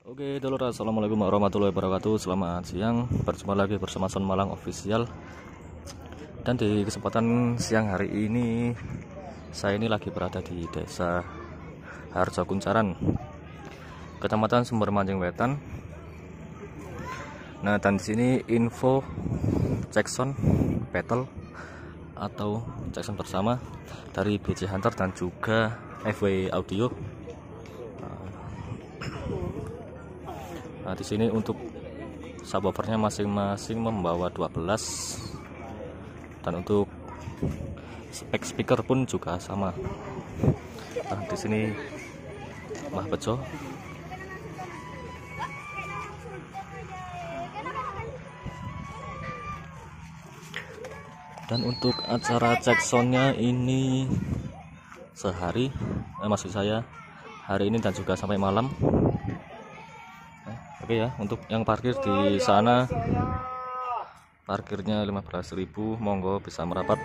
Oke dulur, assalamualaikum warahmatullahi wabarakatuh. Selamat siang, berjumpa lagi bersama Son Malang Official. Dan di kesempatan siang hari ini, saya ini lagi berada di Desa Harjo Kuncaran, Kecamatan Sumber Mancing Wetan. Nah, dan di sini info Jackson battle atau Jackson bersama dari BC Hunter dan juga FW Audio. Nah, di sini untuk subwoofernya masing-masing membawa 12, dan untuk spek speaker pun juga sama. Nah, di sini Mbah Bejo. Dan untuk acara Jacksonnya ini sehari, maksud saya hari ini dan juga sampai malam. Oke ya, untuk yang parkir di sana parkirnya 15.000, monggo bisa merapat.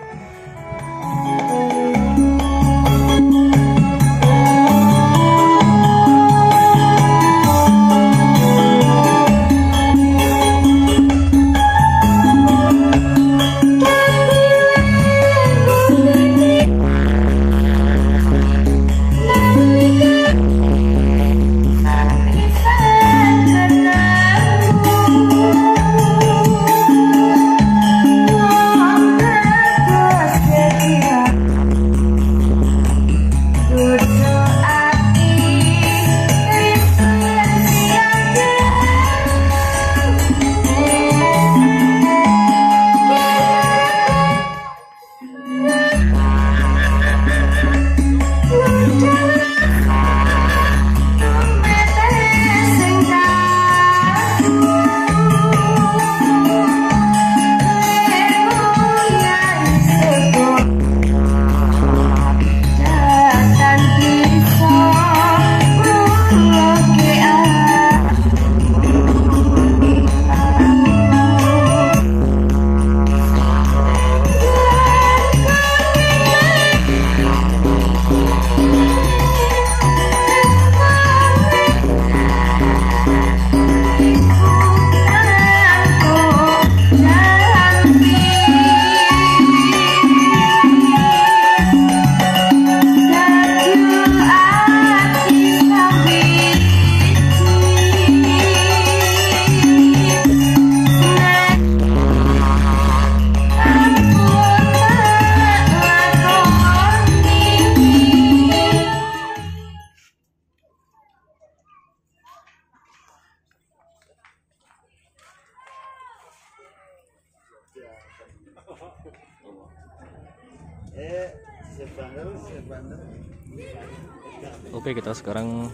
Oke, kita sekarang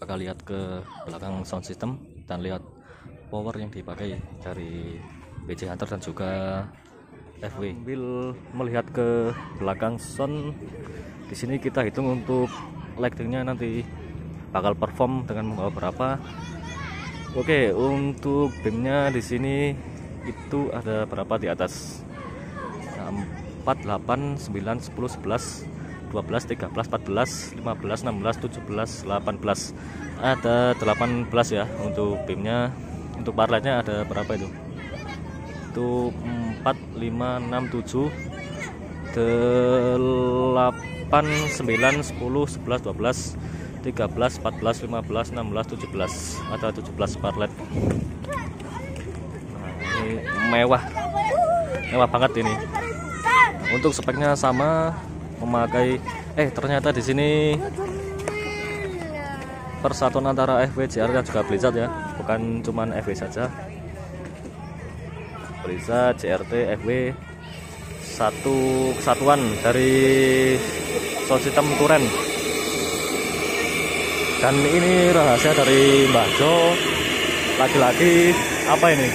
bakal lihat ke belakang sound system dan lihat power yang dipakai dari BC Hunter dan juga FW. Sambil melihat ke belakang sound, di sini kita hitung untuk lightingnya nanti bakal perform dengan membawa berapa. Oke, untuk beamnya di sini itu ada berapa di atas? 4, 8, 9, 10, 11, 12, 13, 14, 15, 16, 17, 18. Ada 18 ya untuk beamnya. Untuk parletnya ada berapa itu? Itu 4, 5, 6, 7, 8, 9, 10, 11, 12, 13, 14, 15, 16, 17. Ada 17 parlet. Nah, ini mewah banget ini. Untuk speknya sama, memakai ternyata di sini persatuan antara FW, JR dan juga Blizzard ya, bukan cuman FW saja. Blizzard, JRT, FW satu kesatuan dari sound system Turen. Dan ini rahasia dari Mbah Jo, lagi-lagi apa ini?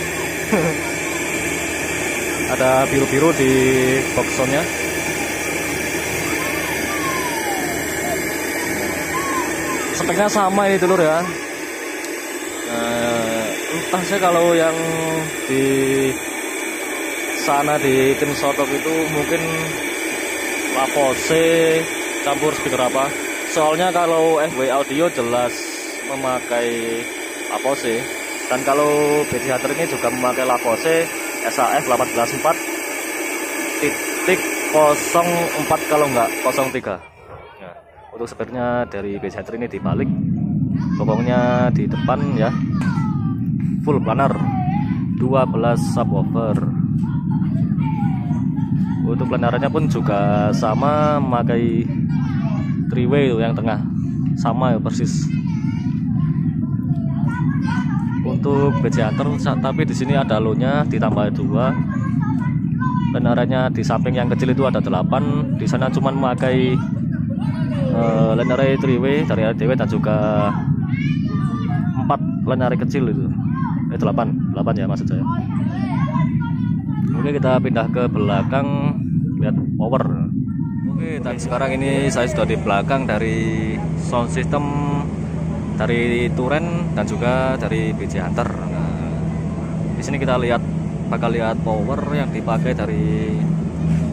Ada biru-biru di box soundnya. Speknya sama ini dulur ya. Entah sih kalau yang di sana di tim Sotok itu mungkin Lapose campur speaker apa. Soalnya kalau FW Audio jelas memakai Lavose, dan kalau BJ Hunter ini juga memakai Lavose SAF 184.04 kalau enggak 03. Nah, untuk sebenarnya dari BJ Hunter ini dibalik, pokoknya di depan ya full planar 12 subwoofer. Untuk planarannya pun juga sama, memakai 3-way yang tengah sama ya persis. Untuk BJ Hunter tapi di sini ada low-nya ditambah 2. Planarannya di samping yang kecil itu ada 8. Di sana cuman memakai line array 3-way dari RDW dan juga 4 line array kecil itu. 8 ya maksud saya. Oke, kita pindah ke belakang, lihat power. Oke, dan sekarang ini saya sudah di belakang dari sound system dari Touran dan juga dari BJ Hunter. Nah, di sini kita bakal lihat power yang dipakai dari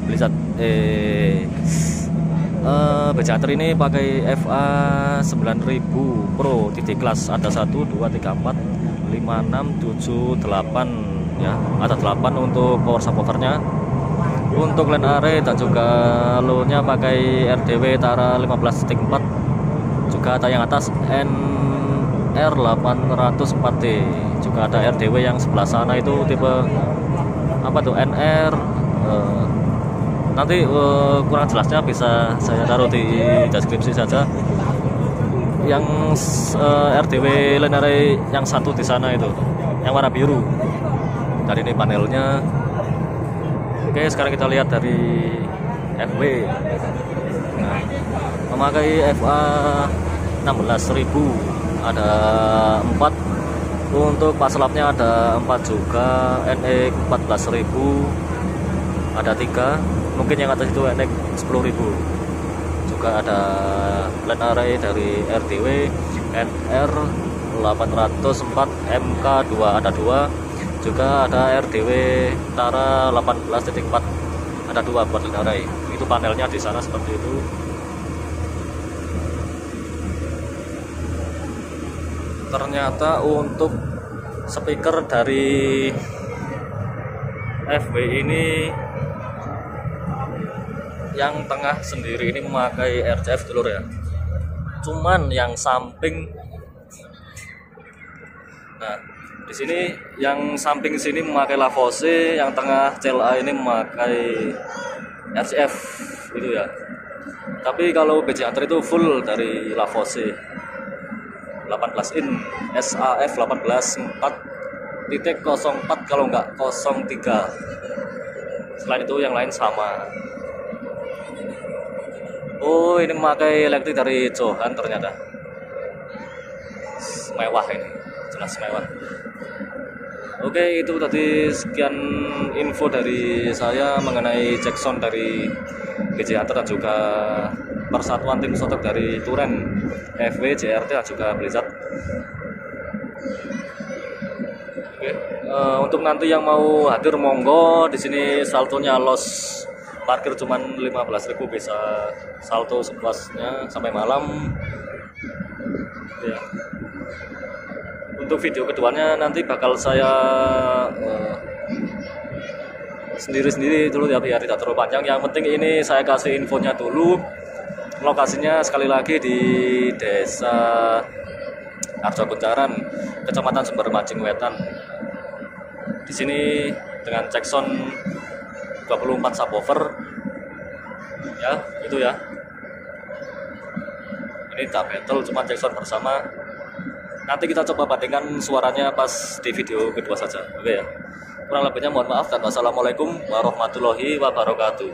Blizzard. BJ Hunter ini pakai FA 9000 Pro titik kelas, ada 1 2 3 4 5 6 7 8 ya, ada 8 untuk power subwoofernya. Untuk line array dan juga low-nya pakai RDW Tara 15.4, juga ada yang atas NR 804D, juga ada RDW yang sebelah sana itu tipe apa tuh NR, nanti kurang jelasnya bisa saya taruh di deskripsi saja. Yang RDW line array yang satu di sana itu yang warna biru. Dan ini panelnya. Oke, sekarang kita lihat dari FW. Nah, memakai FA 16.000, ada 4. Untuk paslapnya ada 4 juga. NX 14.000, ada 3. Mungkin yang atas itu NX 10.000. Juga ada line array dari RDW NR 804 MK2, ada 2. Juga ada RDW Tara 18.4, ada 2 buat line array. Itu panelnya di sana seperti itu. Ternyata untuk speaker dari FW ini yang tengah sendiri ini memakai RCF dulur ya. Cuman yang samping, nah di sini yang samping sini memakai Lavose, yang tengah CLA ini memakai RCF gitu ya. Tapi kalau BJ Hunter itu full dari Lavose 18 in SAF 18.4.04 kalau enggak 03. Selain itu yang lain sama. Oh, ini memakai elektrik dari Johan ternyata. Mewah ini, jelas mewah. Oke, itu tadi sekian info dari saya mengenai cek sound dari BJ Hunter dan juga persatuan tim soundtrack dari Touran, FW, JRT dan juga Blizzard. Oke, untuk nanti yang mau hadir monggo, di sini saltonya los, parkir cuman 15.000, bisa salto sepuasnya sampai malam. Ya. Untuk video keduanya nanti bakal saya sendiri-sendiri dulu ya, biar tidak terlalu panjang. Yang penting ini saya kasih infonya dulu. Lokasinya sekali lagi di Desa Arjo Kuncaran, Kecamatan Sumber Mancing Wetan. Di sini dengan cek sound 24 subwoofer. Ya, itu ya. Ini tak battle, cuma cek sound bersama. Nanti kita coba bandingkan suaranya pas di video kedua saja. Oke ya. Kurang lebihnya mohon maaf dan wassalamualaikum warahmatullahi wabarakatuh.